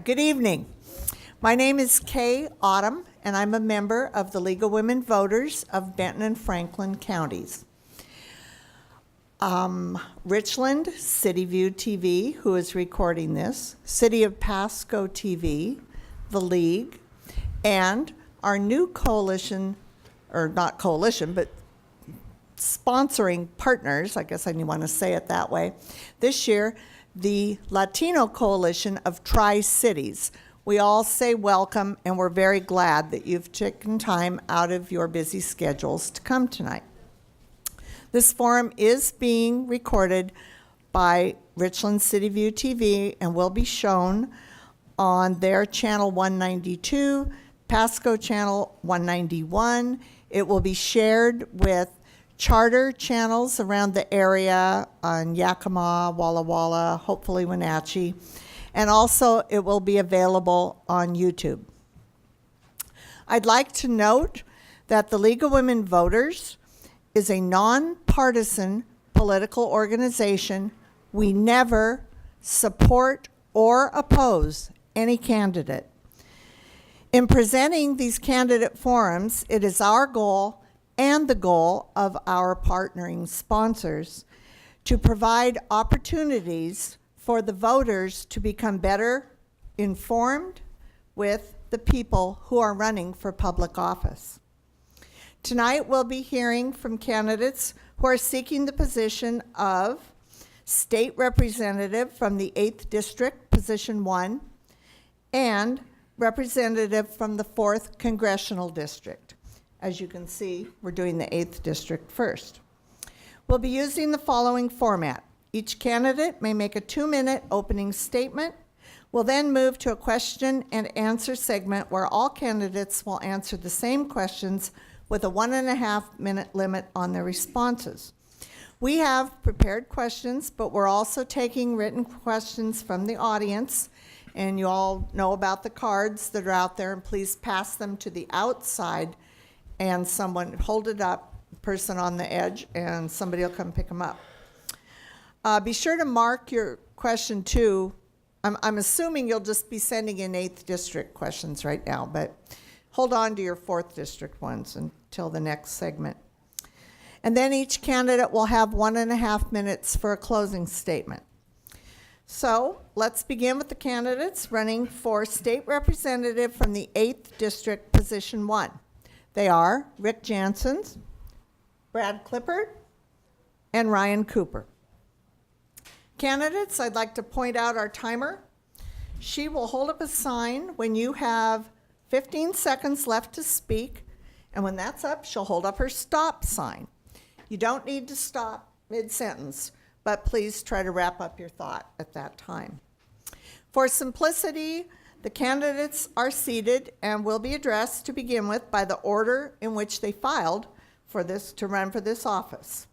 Good evening. My name is Kay Autumn, and I'm a member of the League of Women Voters of Benton and Franklin counties. Richland, City View TV, who is recording this, City of Pasco TV, the League, and our new coalition, or not coalition, but sponsoring partners, I guess I want to say it that way, this year, the Latino Coalition of Tri-Cities. We all say welcome, and we're very glad that you've taken time out of your busy schedules to come tonight. This forum is being recorded by Richland City View TV and will be shown on their channel 192, Pasco channel 191. It will be shared with charter channels around the area on Yakima, Walla Walla, hopefully Wenatchee, and also it will be available on YouTube. I'd like to note that the League of Women Voters is a nonpartisan political organization. We never support or oppose any candidate. In presenting these candidate forums, it is our goal and the goal of our partnering sponsors to provide opportunities for the voters to become better informed with the people who are running for public office. Tonight we'll be hearing from candidates who are seeking the position of state representative from the 8th District, position 1, and representative from the 4th Congressional District. As you can see, we're doing the 8th District first. We'll be using the following format. Each candidate may make a 2-minute opening statement. We'll then move to a question and answer segment where all candidates will answer the same questions with a 1.5-minute limit on their responses. We have prepared questions, but we're also taking written questions from the audience, and you all know about the cards that are out there, and please pass them to the outside, and someone hold it up, person on the edge, and somebody will come pick them up. Be sure to mark your question too. I'm assuming you'll just be sending in 8th District questions right now, but hold on to your 4th District ones until the next segment. And then each candidate will have 1.5 minutes for a closing statement. So let's begin with the candidates running for state representative from the 8th District, position 1. They are Rick Jansen, Brad Clippard, and Ryan Cooper. Candidates, I'd like to point out our timer. She will hold up a sign when you have 15 seconds left to speak, and when that's up, she'll hold up her stop sign. You don't need to stop mid-sentence, but please try to wrap up your thought at that time. For simplicity, the candidates are seated and will be addressed to begin with by the order in which they filed for this to run for this office.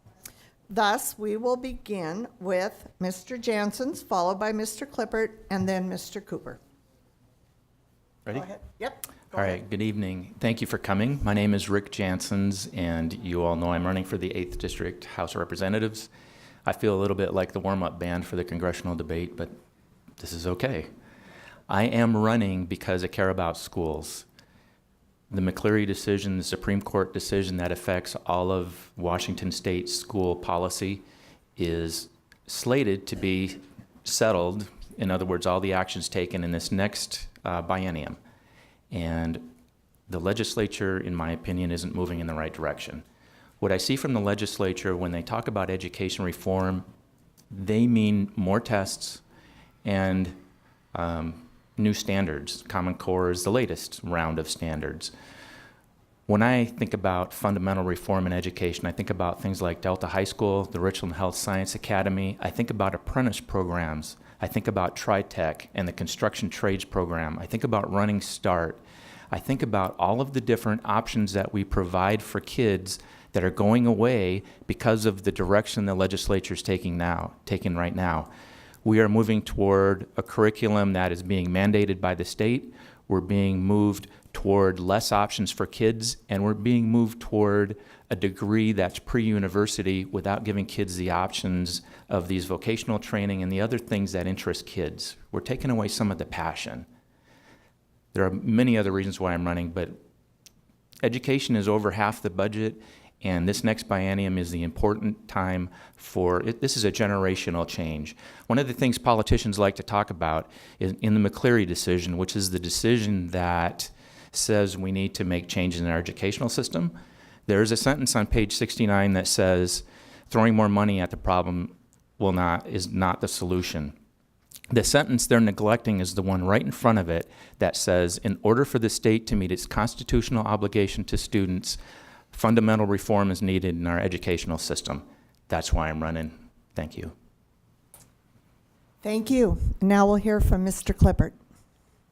Thus, we will begin with Mr. Jansen, followed by Mr. Clippard, and then Mr. Cooper. Ready? Go ahead. Yep. All right, good evening. Thank you for coming. My name is Rick Jansen, and you all know I'm running for the 8th District House of Representatives. I feel a little bit like the warm-up band for the congressional debate, but this is okay. I am running because I care about schools. The McCleary decision, the Supreme Court decision that affects all of Washington State school policy is slated to be settled. In other words, all the actions taken in this next biennium. And the legislature, in my opinion, isn't moving in the right direction. What I see from the legislature when they talk about education reform, they mean more tests and new standards. Common Core is the latest round of standards. When I think about fundamental reform in education, I think about things like Delta High School, the Richland Health Science Academy. I think about apprentice programs. I think about TriTech and the construction trades program. I think about Running Start. I think about all of the different options that we provide for kids that are going away because of the direction the legislature is taking right now. We are moving toward a curriculum that is being mandated by the state. We're being moved toward less options for kids, and we're being moved toward a degree that's pre-university without giving kids the options of these vocational training and the other things that interest kids. We're taking away some of the passion. There are many other reasons why I'm running, but education is over half the budget, and this next biennium is the important time for it. This is a generational change. One of the things politicians like to talk about is in the McCleary decision, which is the decision that says we need to make changes in our educational system. There's a sentence on page 69 that says throwing more money at the problem is not the solution. The sentence they're neglecting is the one right in front of it that says, in order for the state to meet its constitutional obligation to students, fundamental reform is needed in our educational system. That's why I'm running. Thank you. Thank you. Now we'll hear from Mr. Clippert.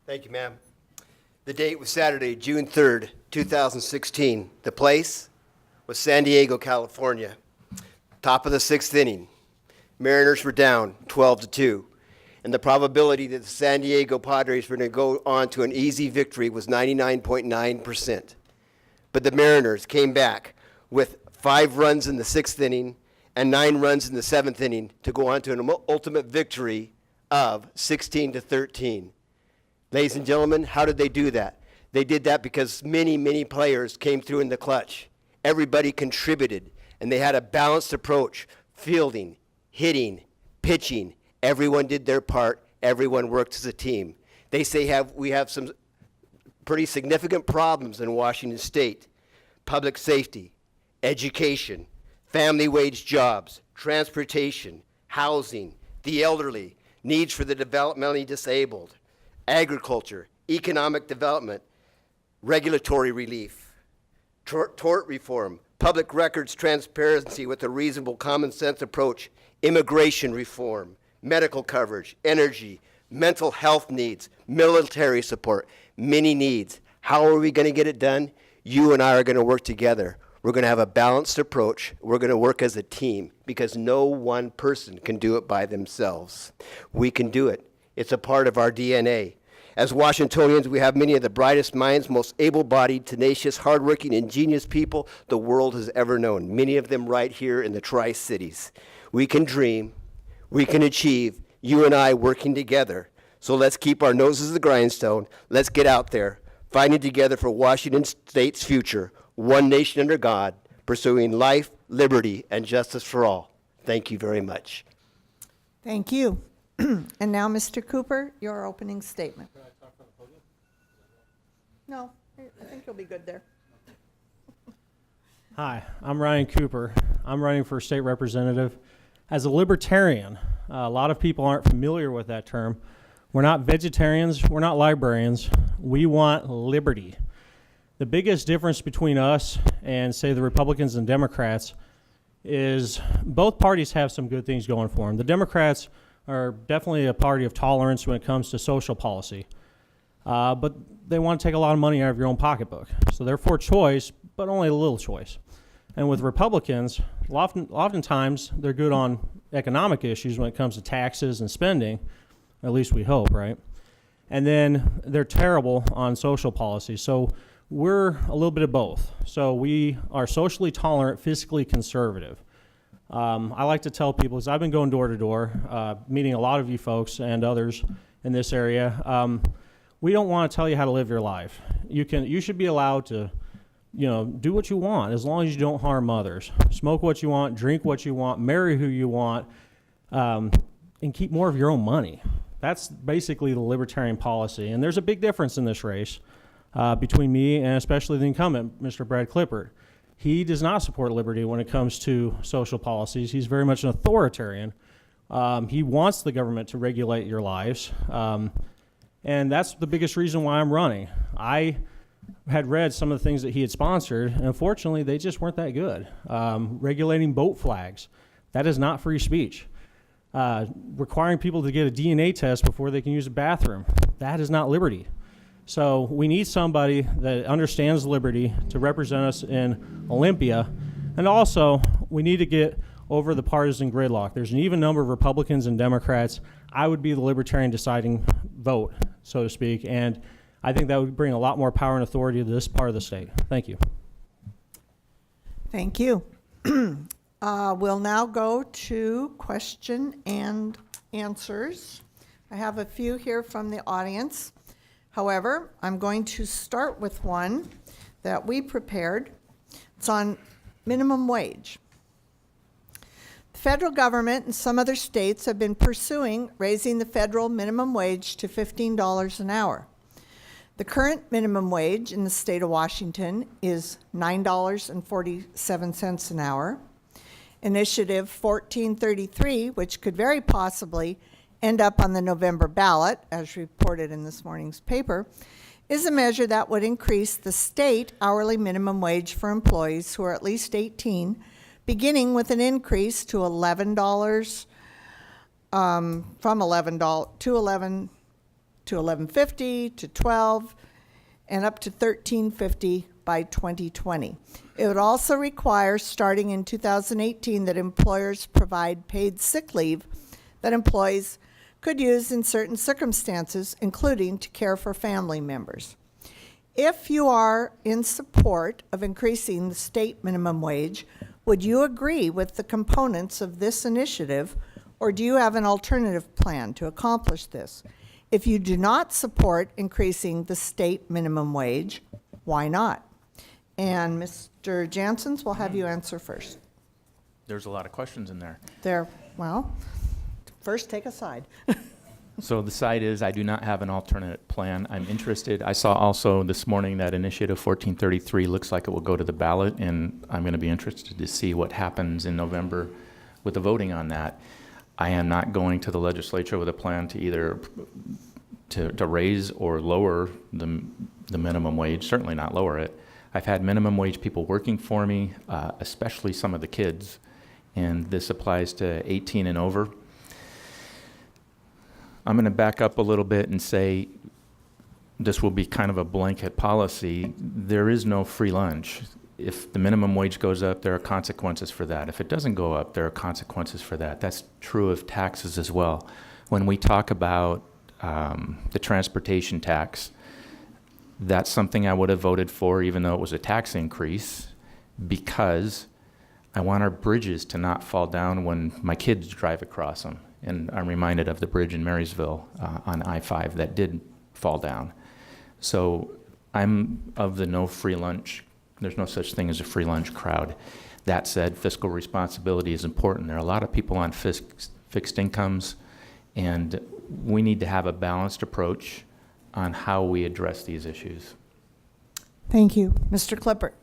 Thank you, ma'am. The date was Saturday, June 3rd, 2016. The place was San Diego, California. Top of the sixth inning. Mariners were down 12-2. And the probability that the San Diego Padres were going to go on to an easy victory was 99.9%. But the Mariners came back with 5 runs in the sixth inning and 9 runs in the seventh inning to go on to an ultimate victory of 16-13. Ladies and gentlemen, how did they do that? They did that because many, many players came through in the clutch. Everybody contributed, and they had a balanced approach, fielding, hitting, pitching. Everyone did their part. Everyone worked as a team. They say we have some pretty significant problems in Washington State: public safety, education, family wage jobs, transportation, housing, the elderly, needs for the developmentally disabled, agriculture, economic development, regulatory relief, tort reform, public records transparency with a reasonable common sense approach, immigration reform, medical coverage, energy, mental health needs, military support, many needs. How are we going to get it done? You and I are going to work together. We're going to have a balanced approach. We're going to work as a team because no one person can do it by themselves. We can do it. It's a part of our DNA. As Washingtonians, we have many of the brightest minds, most able-bodied, tenacious, hardworking, ingenious people the world has ever known, many of them right here in the Tri-Cities. We can dream. We can achieve, you and I working together. So let's keep our noses to the grindstone. Let's get out there, fighting together for Washington State's future, one nation under God, pursuing life, liberty, and justice for all. Thank you very much. Thank you. And now, Mr. Cooper, your opening statement. Can I talk from the podium? No, I think you'll be good there. Hi, I'm Ryan Cooper. I'm running for state representative. As a libertarian, a lot of people aren't familiar with that term. We're not vegetarians, we're not librarians. We want liberty. The biggest difference between us and, say, the Republicans and Democrats is both parties have some good things going for them. The Democrats are definitely a party of tolerance when it comes to social policy, but they want to take a lot of money out of your own pocketbook. So they're for choice, but only a little choice. And with Republicans, oftentimes they're good on economic issues when it comes to taxes and spending, at least we hope, right? And then they're terrible on social policy. So we're a little bit of both. So we are socially tolerant, fiscally conservative. I like to tell people, because I've been going door to door, meeting a lot of you folks and others in this area, we don't want to tell you how to live your life. You should be allowed to, do what you want as long as you don't harm others. Smoke what you want, drink what you want, marry who you want, and keep more of your own money. That's basically the libertarian policy. And there's a big difference in this race between me and especially the incumbent, Mr. Brad Clippert. He does not support liberty when it comes to social policies. He's very much an authoritarian. He wants the government to regulate your lives. And that's the biggest reason why I'm running. I had read some of the things that he had sponsored, and unfortunately, they just weren't that good. Regulating boat flags, that is not free speech. Requiring people to get a DNA test before they can use a bathroom, that is not liberty. So we need somebody that understands liberty to represent us in Olympia. And also, we need to get over the partisan gridlock. There's an even number of Republicans and Democrats. I would be the libertarian deciding vote, so to speak. And I think that would bring a lot more power and authority to this part of the state. Thank you. Thank you. We'll now go to question and answers. I have a few here from the audience. However, I'm going to start with one that we prepared. It's on minimum wage. The federal government and some other states have been pursuing raising the federal minimum wage to $15 an hour. The current minimum wage in the state of Washington is $9.47 an hour. Initiative 1433, which could very possibly end up on the November ballot, as reported in this morning's paper, is a measure that would increase the state hourly minimum wage for employees who are at least 18, beginning with an increase to $11 from $11 to $11.50 to $12 and up to $13.50 by 2020. It would also require, starting in 2018, that employers provide paid sick leave that employees could use in certain circumstances, including to care for family members. If you are in support of increasing the state minimum wage, would you agree with the components of this initiative, or do you have an alternative plan to accomplish this? If you do not support increasing the state minimum wage, why not? And Mr. Janssens, we'll have you answer first. There's a lot of questions in there. Well, first take a side. So the side is, I do not have an alternate plan. I'm interested. I saw also this morning that Initiative 1433 looks like it will go to the ballot, and I'm going to be interested to see what happens in November with the voting on that. I am not going to the legislature with a plan to either to raise or lower the minimum wage, certainly not lower it. I've had minimum wage people working for me, especially some of the kids, and this applies to 18 and over. I'm going to back up a little bit and say this will be kind of a blanket policy. There is no free lunch. If the minimum wage goes up, there are consequences for that. If it doesn't go up, there are consequences for that. That's true of taxes as well. When we talk about the transportation tax, that's something I would have voted for even though it was a tax increase, because I want our bridges to not fall down when my kids drive across them. And I'm reminded of the bridge in Marysville on I-5 that did fall down. So I'm of the no free lunch. There's no such thing as a free lunch crowd. That said, fiscal responsibility is important. There are a lot of people on fixed incomes, and we need to have a balanced approach on how we address these issues. Thank you. Mr. Clippert,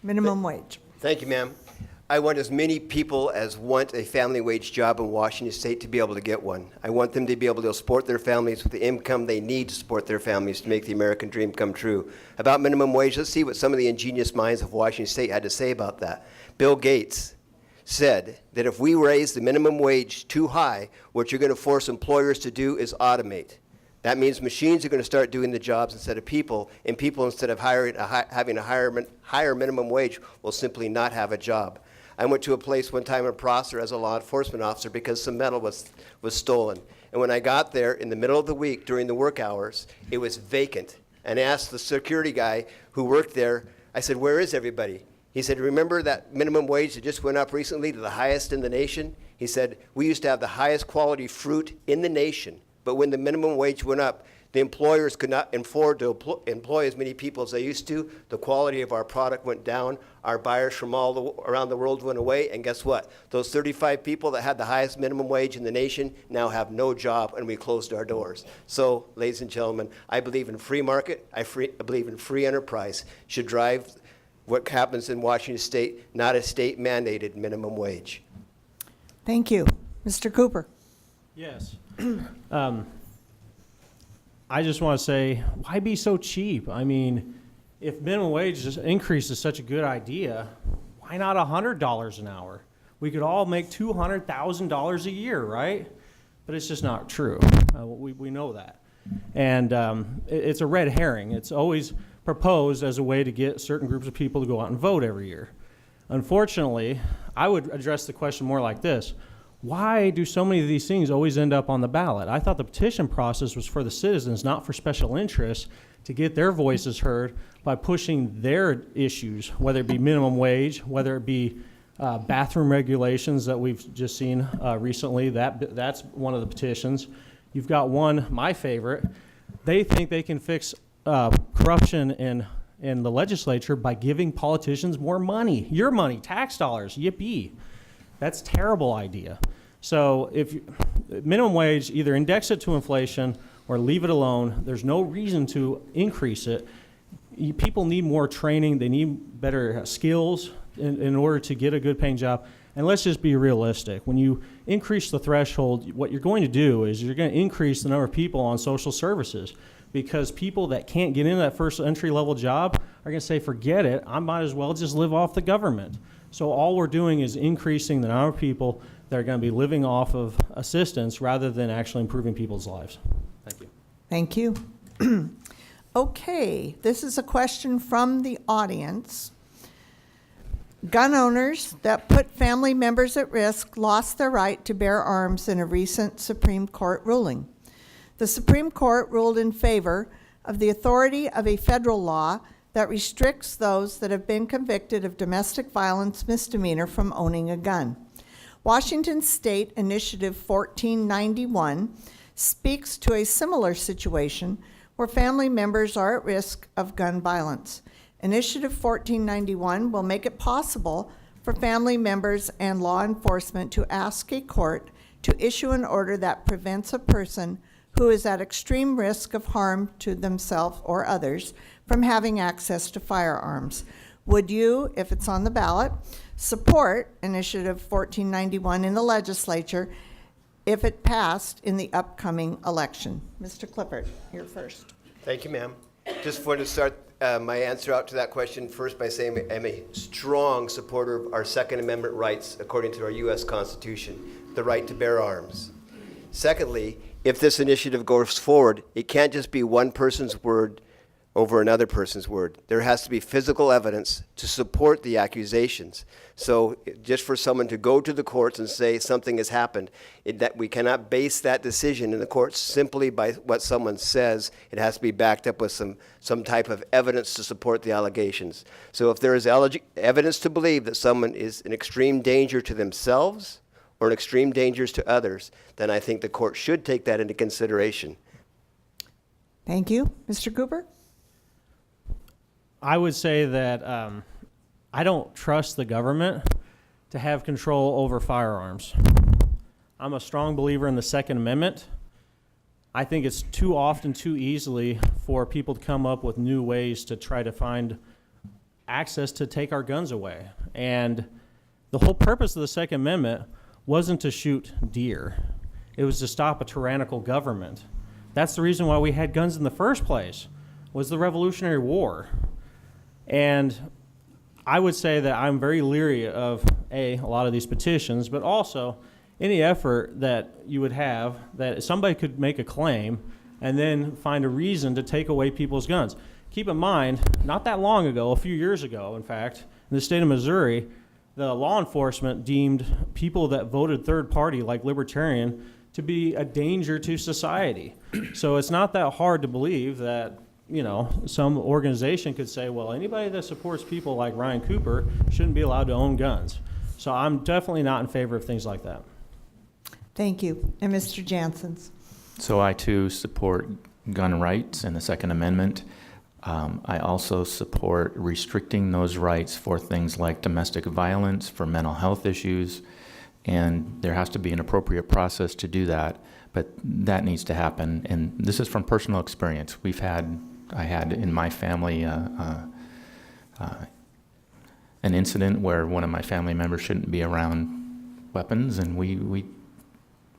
minimum wage. Thank you, ma'am. I want as many people as want a family wage job in Washington State to be able to get one. I want them to be able to support their families with the income they need to support their families to make the American dream come true. About minimum wage, let's see what some of the ingenious minds of Washington State had to say about that. Bill Gates said that if we raise the minimum wage too high, what you're going to force employers to do is automate. That means machines are going to start doing the jobs instead of people, and people, instead of having a higher minimum wage, will simply not have a job. I went to a place one time in Prosser as a law enforcement officer because some metal was stolen. And when I got there in the middle of the week during the work hours, it was vacant. And I asked the security guy who worked there, I said, "Where is everybody?" He said, "Remember that minimum wage that just went up recently to the highest in the nation?" He said, "We used to have the highest quality fruit in the nation, but when the minimum wage went up, the employers could not afford to employ as many people as they used to. The quality of our product went down. Our buyers from all around the world went away. And guess what? Those 35 people that had the highest minimum wage in the nation now have no job, and we closed our doors." So, ladies and gentlemen, I believe in free market. I believe in free enterprise should drive what happens in Washington State, not a state-mandated minimum wage. Thank you. Mr. Cooper. Yes. I just want to say, why be so cheap? I mean, if minimum wage increase is such a good idea, why not $100 an hour? We could all make $200,000 a year, right? But it's just not true. We know that. And it's a red herring. It's always proposed as a way to get certain groups of people to go out and vote every year. Unfortunately, I would address the question more like this. Why do so many of these things always end up on the ballot? I thought the petition process was for the citizens, not for special interests, to get their voices heard by pushing their issues, whether it be minimum wage, whether it be bathroom regulations that we've just seen recently. That's one of the petitions. You've got one, my favorite, They think they can fix corruption in the legislature by giving politicians more money, your money, tax dollars, yippee. That's a terrible idea. So if minimum wage, either index it to inflation or leave it alone. There's no reason to increase it. People need more training. They need better skills in order to get a good paying job. And let's just be realistic. When you increase the threshold, what you're going to do is you're going to increase the number of people on social services, because people that can't get into that first entry-level job are going to say, forget it, I might as well just live off the government. So all we're doing is increasing the number of people that are going to be living off of assistance rather than actually improving people's lives. Thank you. Thank you. Okay, this is a question from the audience. Gun owners that put family members at risk lost their right to bear arms in a recent Supreme Court ruling. The Supreme Court ruled in favor of the authority of a federal law that restricts those that have been convicted of domestic violence misdemeanor from owning a gun. Washington State Initiative 1491 speaks to a similar situation where family members are at risk of gun violence. Initiative 1491 will make it possible for family members and law enforcement to ask a court to issue an order that prevents a person who is at extreme risk of harm to themselves or others from having access to firearms. Would you, if it's on the ballot, support Initiative 1491 in the legislature if it passed in the upcoming election? Mr. Clifford, you're first. Thank you, ma'am. Just wanted to start my answer out to that question first by saying I'm a strong supporter of our Second Amendment rights according to our U.S. Constitution, the right to bear arms. Secondly, if this initiative goes forward, it can't just be one person's word over another person's word. There has to be physical evidence to support the accusations. So just for someone to go to the courts and say something has happened, that we cannot base that decision in the courts simply by what someone says. It has to be backed up with some type of evidence to support the allegations. So if there is evidence to believe that someone is an extreme danger to themselves or an extreme danger to others, then I think the court should take that into consideration. Thank you. Mr. Cooper? I would say that I don't trust the government to have control over firearms. I'm a strong believer in the Second Amendment. I think it's too often, too easily for people to come up with new ways to try to find access to take our guns away. And the whole purpose of the Second Amendment wasn't to shoot deer. It was to stop a tyrannical government. That's the reason why we had guns in the first place, was the Revolutionary War. And I would say that I'm very leery of, a lot of these petitions, but also any effort that you would have that somebody could make a claim and then find a reason to take away people's guns. Keep in mind, not that long ago, a few years ago, in fact, in the state of Missouri, the law enforcement deemed people that voted third party, like Libertarian, to be a danger to society. So it's not that hard to believe that, you know, some organization could say, well, anybody that supports people like Ryan Cooper shouldn't be allowed to own guns. So I'm definitely not in favor of things like that. Thank you. And Mr. Janssens? So I too support gun rights and the Second Amendment. I also support restricting those rights for things like domestic violence, for mental health issues, and there has to be an appropriate process to do that, but that needs to happen. And this is from personal experience. I had in my family an incident where one of my family members shouldn't be around weapons, and we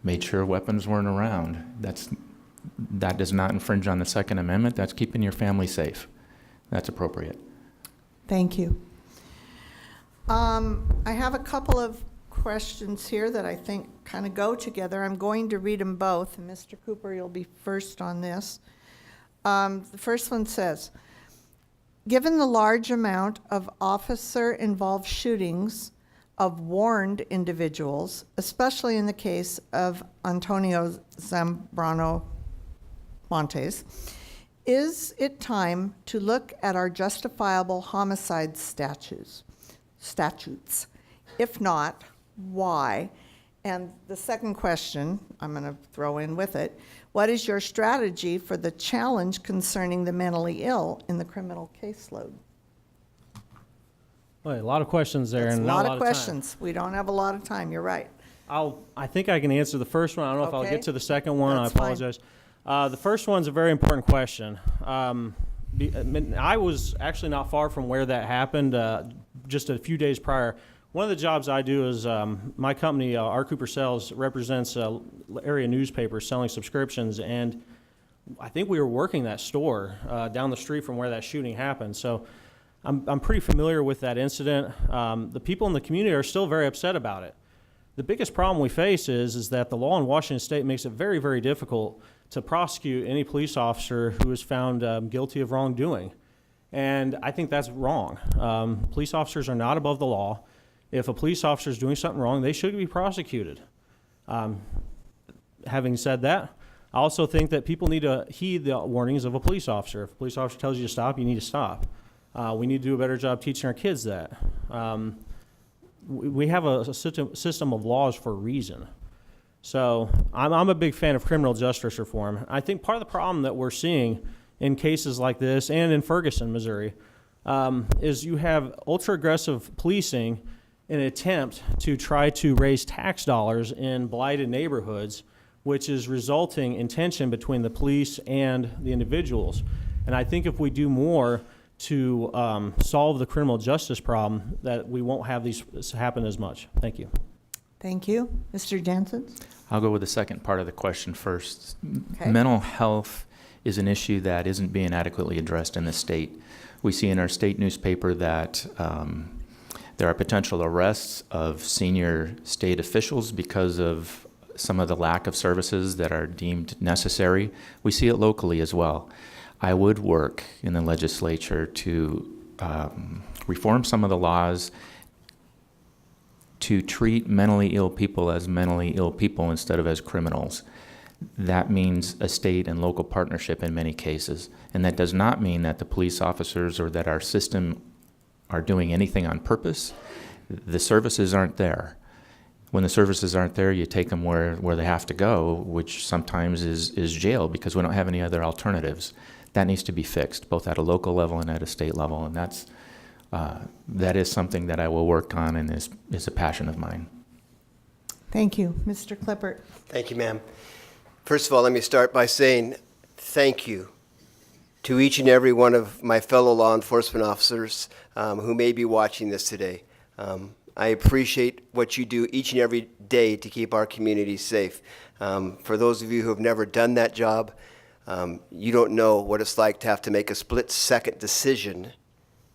made sure weapons weren't around. That does not infringe on the Second Amendment. That's keeping your family safe. That's appropriate. Thank you. I have a couple of questions here that I think kind of go together. I'm going to read them both, and Mr. Cooper, you'll be first on this. The first one says, given the large amount of officer-involved shootings of warned individuals, especially in the case of Antonio Zambrano Montes, is it time to look at our justifiable homicide statutes? If not, why? And the second question, I'm going to throw in with it, what is your strategy for the challenge concerning the mentally ill in the criminal caseload? Well, a lot of questions there That's and a not lot a of lot of time. questions. We don't have a lot of time, you're right. I think I can answer the first one. I don't know if I'll Okay. get to the second one. That's I fine. apologize. The first one's a very important question. I was actually not far from where that happened, just a few days prior. One of the jobs I do is my company, R. Cooper Sales, represents area newspapers selling subscriptions, and I think we were working that store down the street from where that shooting happened. So I'm pretty familiar with that incident. The people in the community are still very upset about it. The biggest problem we face is that the law in Washington State makes it very, very difficult to prosecute any police officer who is found guilty of wrongdoing. And I think that's wrong. Police officers are not above the law. If a police officer is doing something wrong, they should be prosecuted. Having said that, I also think that people need to heed the warnings of a police officer. If a police officer tells you to stop, you need to stop. We need to do a better job teaching our kids that. We have a system of laws for a reason. So I'm a big fan of criminal justice reform. I think part of the problem that we're seeing in cases like this and in Ferguson, Missouri, is you have ultra-aggressive policing in an attempt to try to raise tax dollars in blighted neighborhoods, which is resulting in tension between the police and the individuals. And I think if we do more to solve the criminal justice problem, that we won't have these happen as much. Thank you. Thank you. Mr. Jansen? I'll go with the second part of the question first. Okay. Mental health is an issue that isn't being adequately addressed in the state. We see in our state newspaper that there are potential arrests of senior state officials because of some of the lack of services that are deemed necessary. We see it locally as well. I would work in the legislature to reform some of the laws to treat mentally ill people as mentally ill people instead of as criminals. That means a state and local partnership in many cases. And that does not mean that the police officers or that our system are doing anything on purpose. The services aren't there. When the services aren't there, you take them where they have to go, which sometimes is jail because we don't have any other alternatives. That needs to be fixed, both at a local level and at a state level. And that is something that I will work on and is a passion of mine. Thank you. Mr. Klippert? Thank you, ma'am. First of all, let me start by saying thank you to each and every one of my fellow law enforcement officers who may be watching this today. I appreciate what you do each and every day to keep our community safe. For those of you who have never done that job, you don't know what it's like to have to make a split-second decision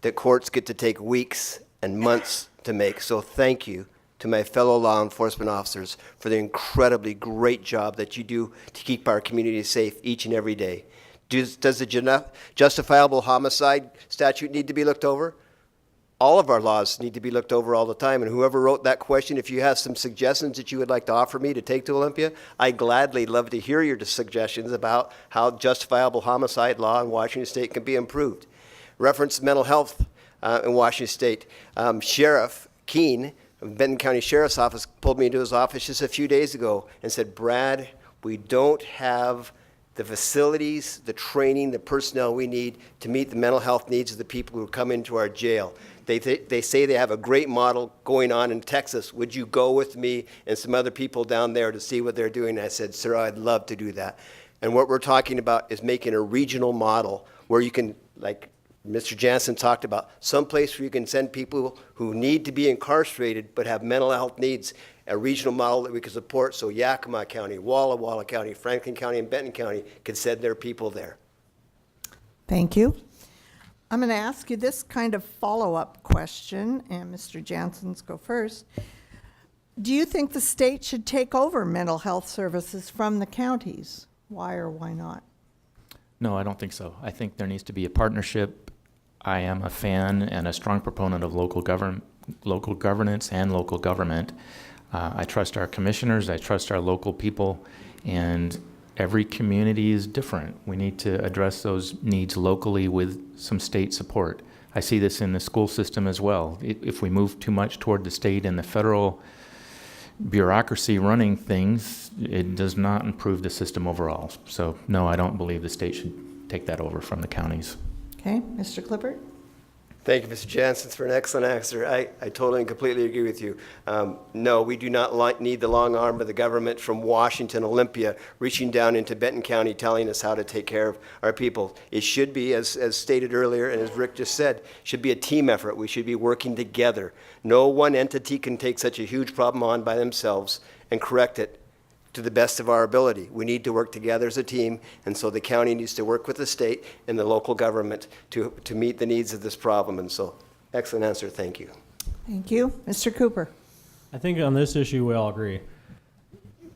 that courts get to take weeks and months to make. So thank you to my fellow law enforcement officers for the incredibly great job that you do to keep our community safe each and every day. Does the justifiable homicide statute need to be looked over? All of our laws need to be looked over all the time, and whoever wrote that question, if you have some suggestions that you would like to offer me to take to Olympia, I gladly love to hear your suggestions about how justifiable homicide law in Washington State can be improved. Reference mental health in Washington State. Sheriff Keene of Benton County Sheriff's Office pulled me into his office just a few days ago and said, Brad, we don't have the facilities, the training, the personnel we need to meet the mental health needs of the people who come into our jail. They say they have a great model going on in Texas. Would you go with me and some other people down there to see what they're doing? And I said, sir, I'd love to do that. And what we're talking about is making a regional model where you can, like Mr. Jansen talked about, someplace where you can send people who need to be incarcerated but have mental health needs, a regional model that we can support so Yakima County, Walla Walla County, Franklin County, and Benton County can send their people there. Thank you. I'm going to ask you this kind of follow-up question, and Mr. Jansen's go first. Do you think the state should take over mental health services from the counties? Why or why not? No, I don't think so. I think there needs to be a partnership. I am a fan and a strong proponent of local governance and local government. I trust our commissioners, I trust our local people, and every community is different. We need to address those needs locally with some state support. I see this in the school system as well. If we move too much toward the state and the federal bureaucracy running things, it does not improve the system overall. So no, I don't believe the state should take that over from the counties. Okay, Mr. Clippert? Thank you, Mr. Jansen, for an excellent answer. I totally and completely agree with you. No, we do not need the long arm of the government from Washington, Olympia, reaching down into Benton County, telling us how to take care of our people. It should be, as stated earlier, and as Rick just said, should be a team effort. We should be working together. No one entity can take such a huge problem on by themselves and correct it to the best of our ability. We need to work together as a team, and so the county needs to work with the state and the local government to meet the needs of this problem. And so, excellent answer, thank you. Thank you. Mr. Cooper? I think on this issue we all agree.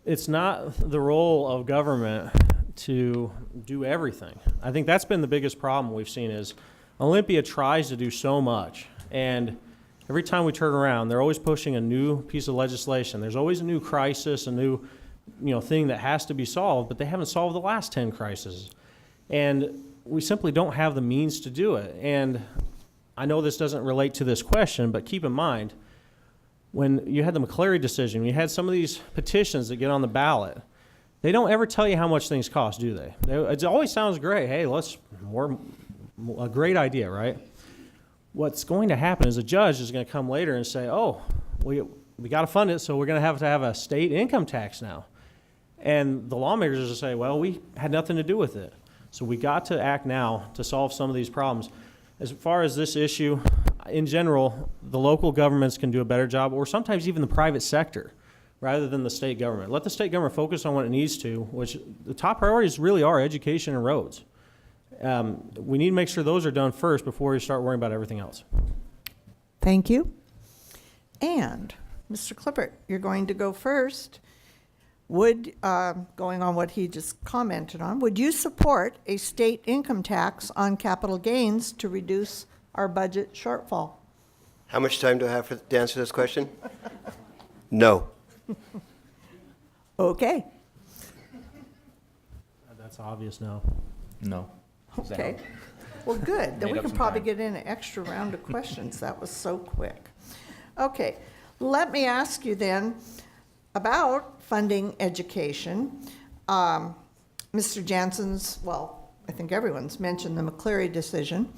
It's not the role of government to do everything. I think that's been the biggest problem we've seen is Olympia tries to do so much, and every time we turn around, they're always pushing a new piece of legislation. There's always a new crisis, a new thing that has to be solved, but they haven't solved the last 10 crises. And we simply don't have the means to do it. And I know this doesn't relate to this question, but keep in mind, when you had the McCleary decision, you had some of these petitions that get on the ballot, they don't ever tell you how much things cost, do they? It always sounds great. Hey, a great idea, right? What's going to happen is a judge is going to come later and say, oh, we got to fund it, so we're going to have a state income tax now. And the lawmakers will say, well, we had nothing to do with it. So we got to act now to solve some of these problems. As far as this issue, in general, the local governments can do a better job, or sometimes even the private sector, rather than the state government. Let the state government focus on what it needs to, which the top priorities really are education and roads. We need to make sure those are done first before we start worrying about everything else. Thank you. And Mr. Clippert, you're going to go first. Going on what he just commented on, would you support a state income tax on capital gains to reduce our budget shortfall? How much time do I have to answer this question? No. Okay. That's obvious now. No. Okay. Well, good. Then Made we up can some probably time. get in an extra round of questions. That was so quick. Okay. Let me ask you then about funding education. Mr. Jansen's, well, I think everyone's mentioned the McCleary decision.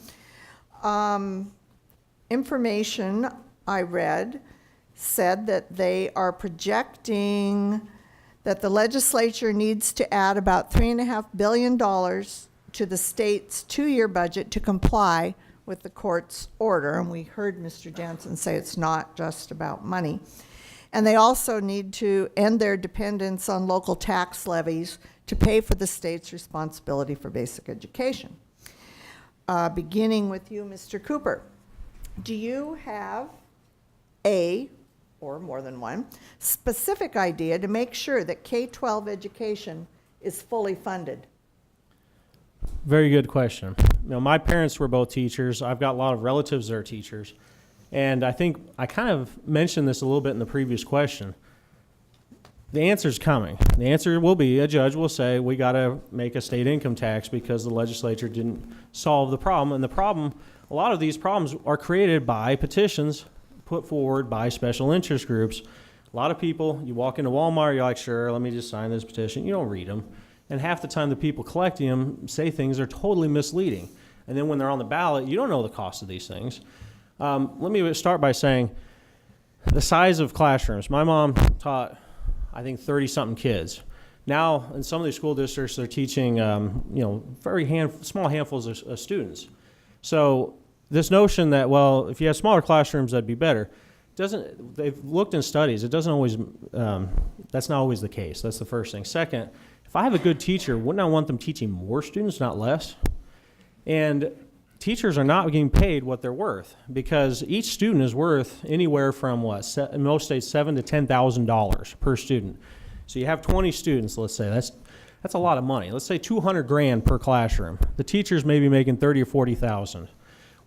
Information I read said that they are projecting that the legislature needs to add about $3.5 billion to the state's 2-year budget to comply with the court's order. And we heard Mr. Jansen say it's not just about money. And they also need to end their dependence on local tax levies to pay for the state's responsibility for basic education. Beginning with you, Mr. Cooper, do you have or more than one, specific idea to make sure that K-12 education is fully funded? Very good question. My parents were both teachers. I've got a lot of relatives that are teachers. And I think I kind of mentioned this a little bit in the previous question. The answer's coming. The answer will be a judge will say we got to make a state income tax because the legislature didn't solve the problem. And the problem, a lot of these problems are created by petitions put forward by special interest groups. A lot of people, you walk into Walmart, you're like, sure, let me just sign this petition. You don't read them. And half the time the people collecting them say things are totally misleading. And then when they're on the ballot, you don't know the cost of these things. Let me start by saying the size of classrooms. My mom taught, I think, 30-something kids. Now, in some of these school districts, they're teaching, very small handfuls of students. So this notion that, well, if you have smaller classrooms, that'd be better, they've looked in studies. It doesn't always, that's not always the case. That's the first thing. Second, if I have a good teacher, wouldn't I want them teaching more students, not less? And teachers are not getting paid what they're worth because each student is worth anywhere from in most states, $7,000 to $10,000 per student. So you have 20 students, let's say. That's a lot of money. Let's say $200,000 per classroom. The teachers may be making $30,000 or $40,000.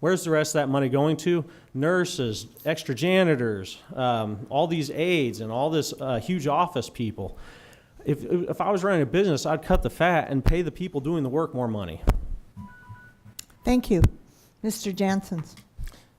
Where's the rest of that money going to? Nurses, extra janitors, all these aides, and all this huge office people. If I was running a business, I'd cut the fat and pay the people doing the work more money. Thank you. Mr. Jansen.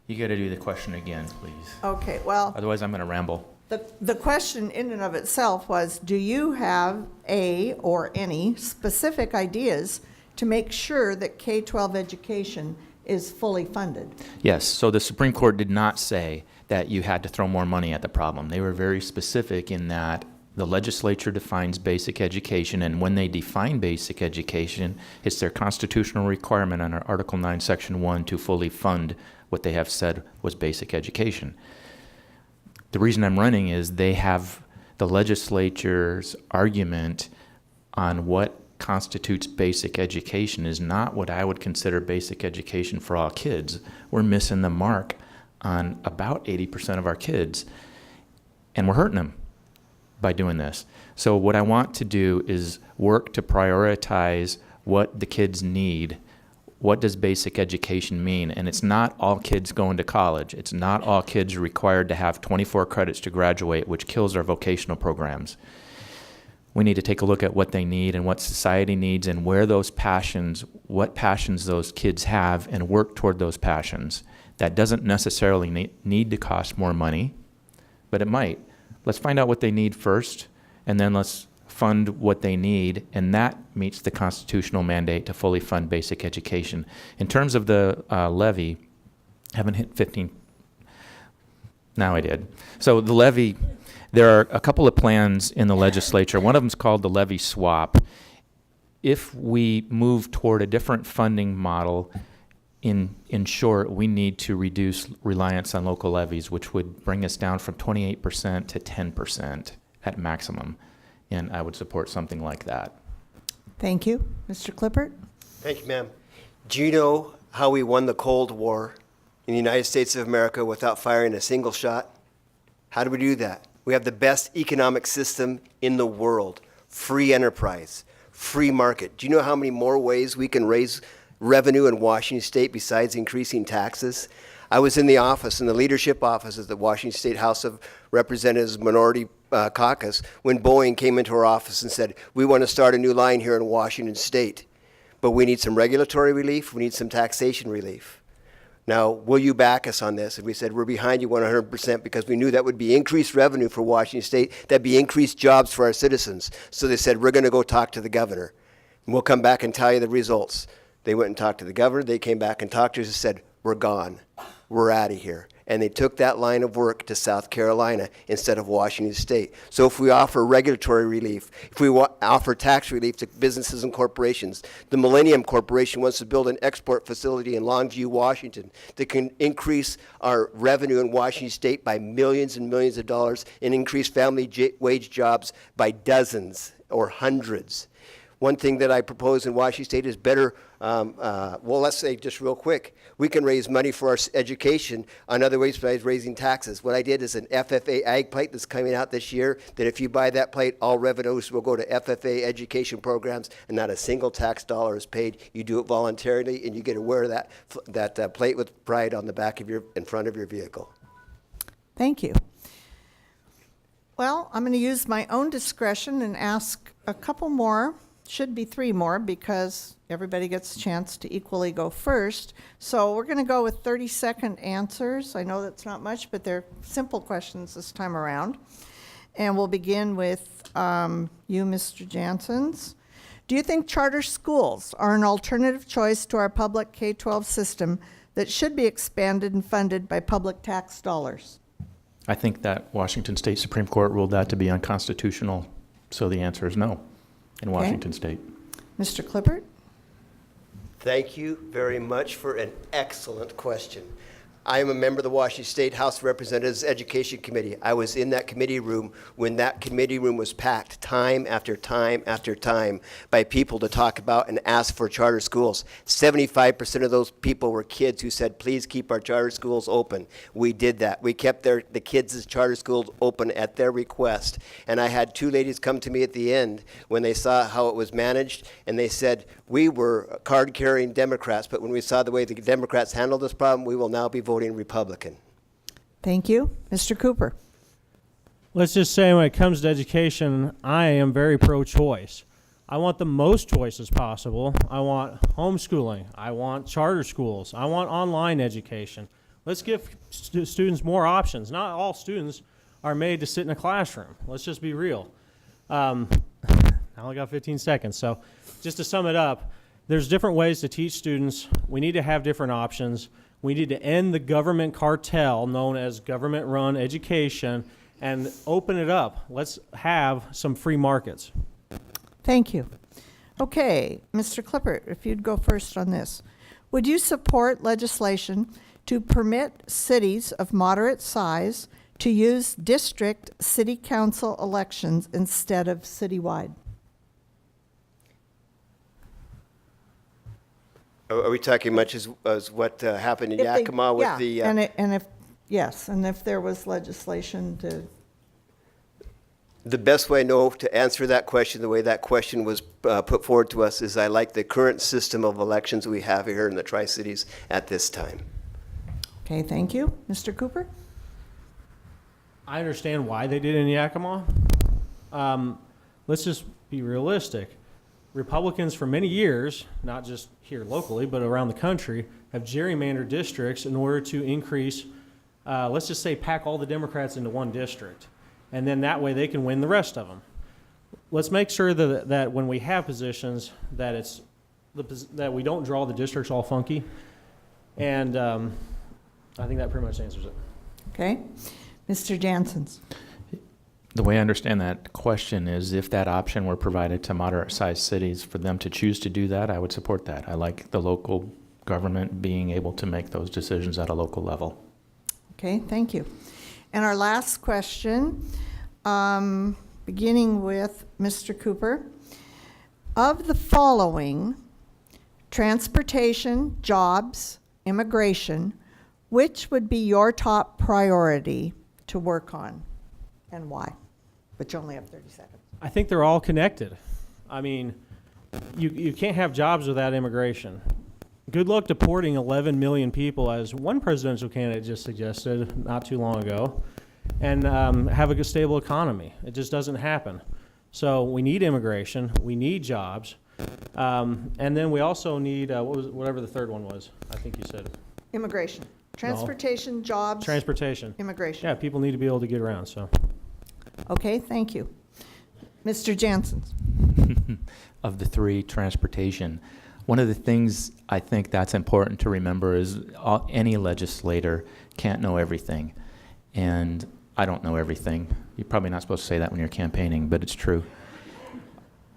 You got to do the question again, please. Okay, well, Otherwise, I'm going to ramble. The question in and of itself was, do you have or any specific ideas to make sure that K-12 education is fully funded? Yes, so the Supreme Court did not say that you had to throw more money at the problem. They were very specific in that the legislature defines basic education, and when they define basic education, it's their constitutional requirement under Article 9, Section 1 to fully fund what they have said was basic education. The reason I'm running is they have the legislature's argument on what constitutes basic education is not what I would consider basic education for all kids. We're missing the mark on about 80% of our kids, and we're hurting them by doing this. So what I want to do is work to prioritize what the kids need. What does basic education mean? And it's not all kids going to college. It's not all kids required to have 24 credits to graduate, which kills our vocational programs. We need to take a look at what they need and what society needs and where those passions, what passions those kids have, and work toward those passions. That doesn't necessarily need to cost more money, but it might. Let's find out what they need first, and then let's fund what they need, and that meets the constitutional mandate to fully fund basic education. In terms of the levy, I haven't hit 15. Now I did. So the levy, there are a couple of plans in the legislature. One of them is called the levy swap. If we move toward a different funding model, in short, we need to reduce reliance on local levies, which would bring us down from 28% to 10% at maximum. And I would support something like that. Thank you. Mr. Clippert? Thank you, ma'am. Do you know how we won the Cold War in the United States of America without firing a single shot? How did we do that? We have the best economic system in the world. Free enterprise, free market. Do you know how many more ways we can raise revenue in Washington State besides increasing taxes? I was in the office, in the leadership office of the Washington State House of Representatives Minority Caucus, when Boeing came into our office and said, we want to start a new line here in Washington State, but we need some regulatory relief, we need some taxation relief. Now, will you back us on this? And we said, we're behind you 100% because we knew that would be increased revenue for Washington State, that'd be increased jobs for our citizens. So they said, we're going to go talk to the governor, and we'll come back and tell you the results. They went and talked to the governor. They came back and talked to us and said, we're gone. We're out of here. And they took that line of work to South Carolina instead of Washington State. So if we offer regulatory relief, if we offer tax relief to businesses and corporations, the Millennium Corporation wants to build an export facility in Longview, Washington that can increase our revenue in Washington State by millions and millions of dollars and increase family wage jobs by dozens or hundreds. One thing that I propose in Washington State is better, well, let's say just real quick, we can raise money for our education on other ways besides raising taxes. What I did is an FFA ag plate that's coming out this year, that if you buy that plate, all revenues will go to FFA education programs and not a single tax dollar is paid. You do it voluntarily and you get to wear that plate with pride on the back of in front of your vehicle. Thank you. Well, I'm going to use my own discretion and ask a couple more. Should be 3 more because everybody gets a chance to equally go first. So we're going to go with 30-second answers. I know that's not much, but they're simple questions this time around. And we'll begin with you, Mr. Janssens. Do you think charter schools are an alternative choice to our public K-12 system that should be expanded and funded by public tax dollars? I think that Washington State Supreme Court ruled that to be unconstitutional, so the answer is no in Washington State. Mr. Clippert? Thank you very much for an excellent question. I am a member of the Washington State House of Representatives Education Committee. I was in that committee room when that committee room was packed time after time after time by people to talk about and ask for charter schools. 75% of those people were kids who said, please keep our charter schools open. We did that. We kept the kids' charter schools open at their request. And I had 2 ladies come to me at the end when they saw how it was managed, and they said, we were card-carrying Democrats, but when we saw the way the Democrats handled this problem, we will now be voting Republican. Thank you. Mr. Cooper? Let's just say when it comes to education, I am very pro-choice. I want the most choices possible. I want homeschooling. I want charter schools. I want online education. Let's give students more options. Not all students are made to sit in a classroom. Let's just be real. I only got 15 seconds, so just to sum it up, there's different ways to teach students. We need to have different options. We need to end the government cartel known as government-run education and open it up. Let's have some free markets. Thank you. Okay, Mr. Clippert, if you'd go first on this. Would you support legislation to permit cities of moderate size to use district city council elections instead of citywide? Are we talking much as what happened in If they- Yakima with yeah, the? and if there was legislation to, The best way I know to answer that question, the way that question was put forward to us, is I like the current system of elections we have here in the Tri-Cities at this time. okay, thank you. Mr. Cooper? I understand why they did it in Yakima. Let's just be realistic. Republicans for many years, not just here locally, but around the country, have gerrymandered districts in order to increase, let's just say pack all the Democrats into one district. And then that way they can win the rest of them. Let's make sure that when we have positions, that that we don't draw the districts all funky. And I think that pretty much answers it. Okay. Mr. Janssens? The way I understand that question is if that option were provided to moderate-sized cities for them to choose to do that, I would support that. I like the local government being able to make those decisions at a local level. Okay, thank you. And our last question, beginning with Mr. Cooper. Of the following, transportation, jobs, immigration, which would be your top priority to work on and why? But you only have 30 seconds. I think they're all connected. I mean, you can't have jobs without immigration. Good luck deporting 11 million people, as one presidential candidate just suggested not too long ago, and have a good, stable economy. It just doesn't happen. So we need immigration. We need jobs. And then we also need, whatever the third one was, I think you said. Immigration, transportation, jobs, Transportation. immigration. Yeah, people need to be able to get around, so. Okay, thank you. Mr. Janssens? Of the three, transportation. One of the things I think that's important to remember is any legislator can't know everything. And I don't know everything. You're probably not supposed to say that when you're campaigning, but it's true.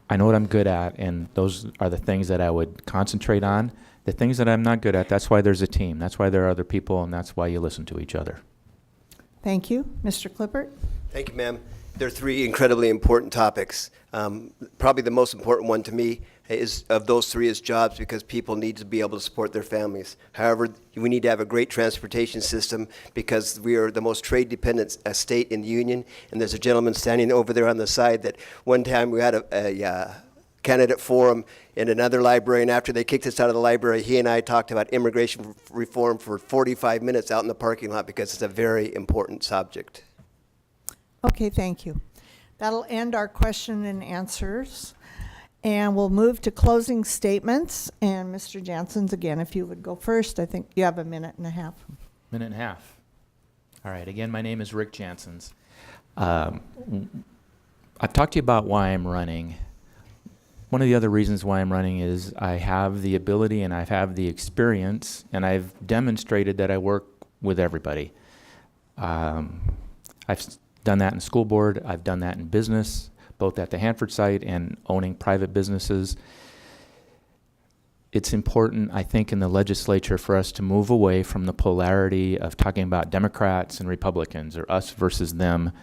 I know what I'm good at, and those are the things that I would concentrate on. The things that I'm not good at, that's why there's a team. That's why there are other people, and that's why you listen to each other. Thank you. Mr. Clippert? Thank you, ma'am. There are three incredibly important topics. Probably the most important one to me is of those three is jobs, because people need to be able to support their families. However, we need to have a great transportation system because we are the most trade-dependent state in the union. And there's a gentleman standing over there on the side that one time we had a candidate forum in another library, and after they kicked us out of the library, he and I talked about immigration reform for 45 minutes out in the parking lot because it's a very important subject. Okay, thank you. That'll end our question and answers. And we'll move to closing statements. And Mr. Janssens, again, if you would go first, I think you have a minute and a half. Minute and a half. All right, again, my name is Rick Janssens. I've talked to you about why I'm running. One of the other reasons why I'm running is I have the ability and I have the experience, and I've demonstrated that I work with everybody. I've done that in school board. I've done that in business, both at the Hanford site and owning private businesses. It's important, I think, in the legislature for us to move away from the polarity of talking about Democrats and Republicans or us versus them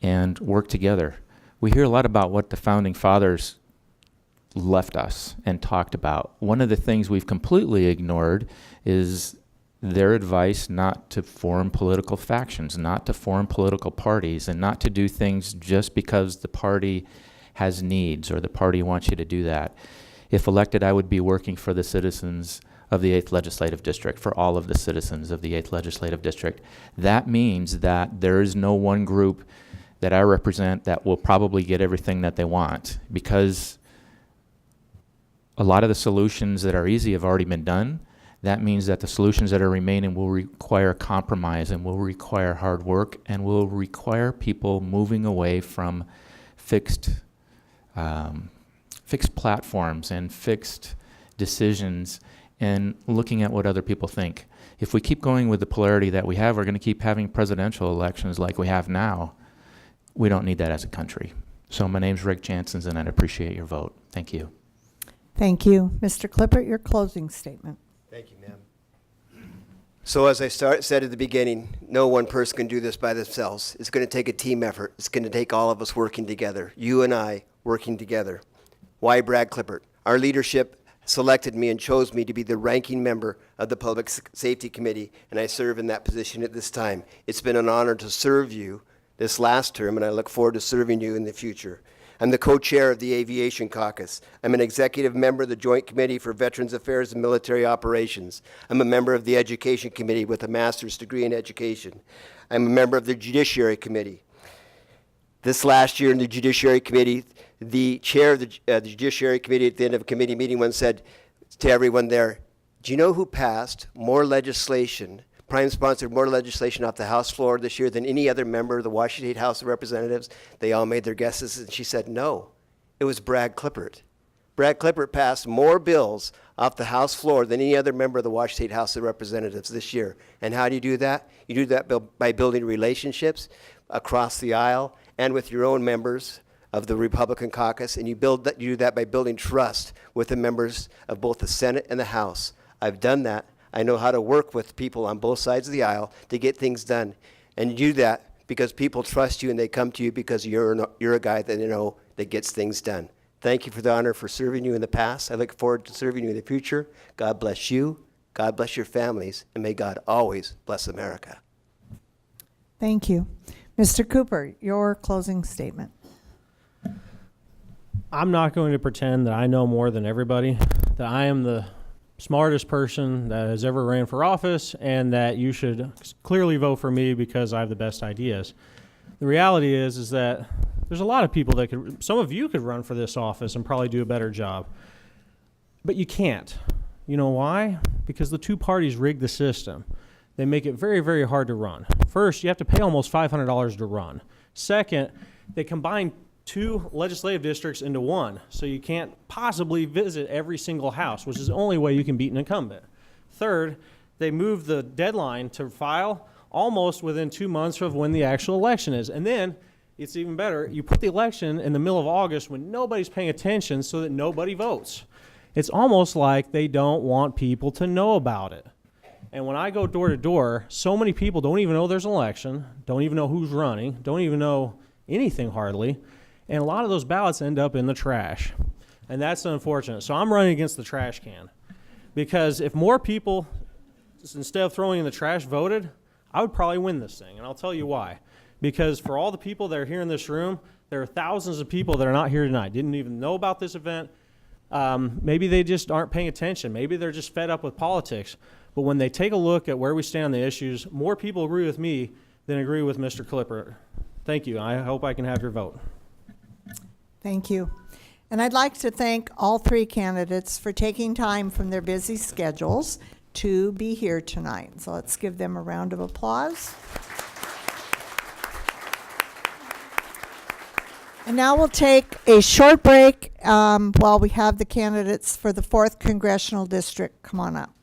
and work together. We hear a lot about what the founding fathers left us and talked about. One of the things we've completely ignored is their advice not to form political factions, not to form political parties, and not to do things just because the party has needs or the party wants you to do that. If elected, I would be working for the citizens of the 8th Legislative District, for all of the citizens of the 8th Legislative District. That means that there is no one group that I represent that will probably get everything that they want, because a lot of the solutions that are easy have already been done. That means that the solutions that are remaining will require compromise and will require hard work and will require people moving away from fixed platforms and fixed decisions and looking at what other people think. If we keep going with the polarity that we have, we're going to keep having presidential elections like we have now. We don't need that as a country. So my name's Rick Janssens, and I'd appreciate your vote. Thank you. Thank you. Mr. Clippert, your closing statement. Thank you, ma'am. So as I said at the beginning, no one person can do this by themselves. It's going to take a team effort. It's going to take all of us working together, you and I working together. Why Brad Clippert? Our leadership selected me and chose me to be the ranking member of the Public Safety Committee, and I serve in that position at this time. It's been an honor to serve you this last term, and I look forward to serving you in the future. I'm the co-chair of the Aviation Caucus. I'm an executive member of the Joint Committee for Veterans Affairs and Military Operations. I'm a member of the Education Committee with a master's degree in education. I'm a member of the Judiciary Committee. This last year in the Judiciary Committee, the chair of the Judiciary Committee at the end of a committee meeting once said to everyone there, do you know who passed more legislation, Prime-sponsored more legislation off the House floor this year than any other member of the Washington State House of Representatives? They all made their guesses, and she said, no, it was Brad Clippert. Brad Clippert passed more bills off the House floor than any other member of the Washington State House of Representatives this year. And how do you do that? You do that by building relationships across the aisle and with your own members of the Republican caucus, and you do that by building trust with the members of both the Senate and the House. I've done that. I know how to work with people on both sides of the aisle to get things done. And you do that because people trust you and they come to you because you're a guy that they know that gets things done. Thank you for the honor for serving you in the past. I look forward to serving you in the future. God bless you. God bless your families. And may God always bless America. Thank you. Mr. Cooper, your closing statement. I'm not going to pretend that I know more than everybody, that I am the smartest person that has ever ran for office, and that you should clearly vote for me because I have the best ideas. The reality is that there's a lot of people that some of you could run for this office and probably do a better job, but you can't. You know why? Because the two parties rigged the system. They make it very, very hard to run. First, you have to pay almost $500 to run. Second, they combine two legislative districts into one, so you can't possibly visit every single house, which is the only way you can beat an incumbent. Third, they move the deadline to file almost within 2 months of when the actual election is. And then, it's even better, you put the election in the middle of August when nobody's paying attention so that nobody votes. It's almost like they don't want people to know about it. And when I go door to door, so many people don't even know there's an election, don't even know who's running, don't even know anything hardly. And a lot of those ballots end up in the trash. And that's unfortunate. So I'm running against the trash can. Because if more people, instead of throwing in the trash, voted, I would probably win this thing. And I'll tell you why. Because for all the people that are here in this room, there are thousands of people that are not here tonight, didn't even know about this event. Maybe they just aren't paying attention. Maybe they're just fed up with politics. But when they take a look at where we stand on the issues, more people agree with me than agree with Mr. Clippert. Thank you. I hope I can have your vote. Thank you. And I'd like to thank all three candidates for taking time from their busy schedules to be here tonight. So let's give them a round of applause. And now we'll take a short break while we have the candidates for the 4th Congressional District come on up.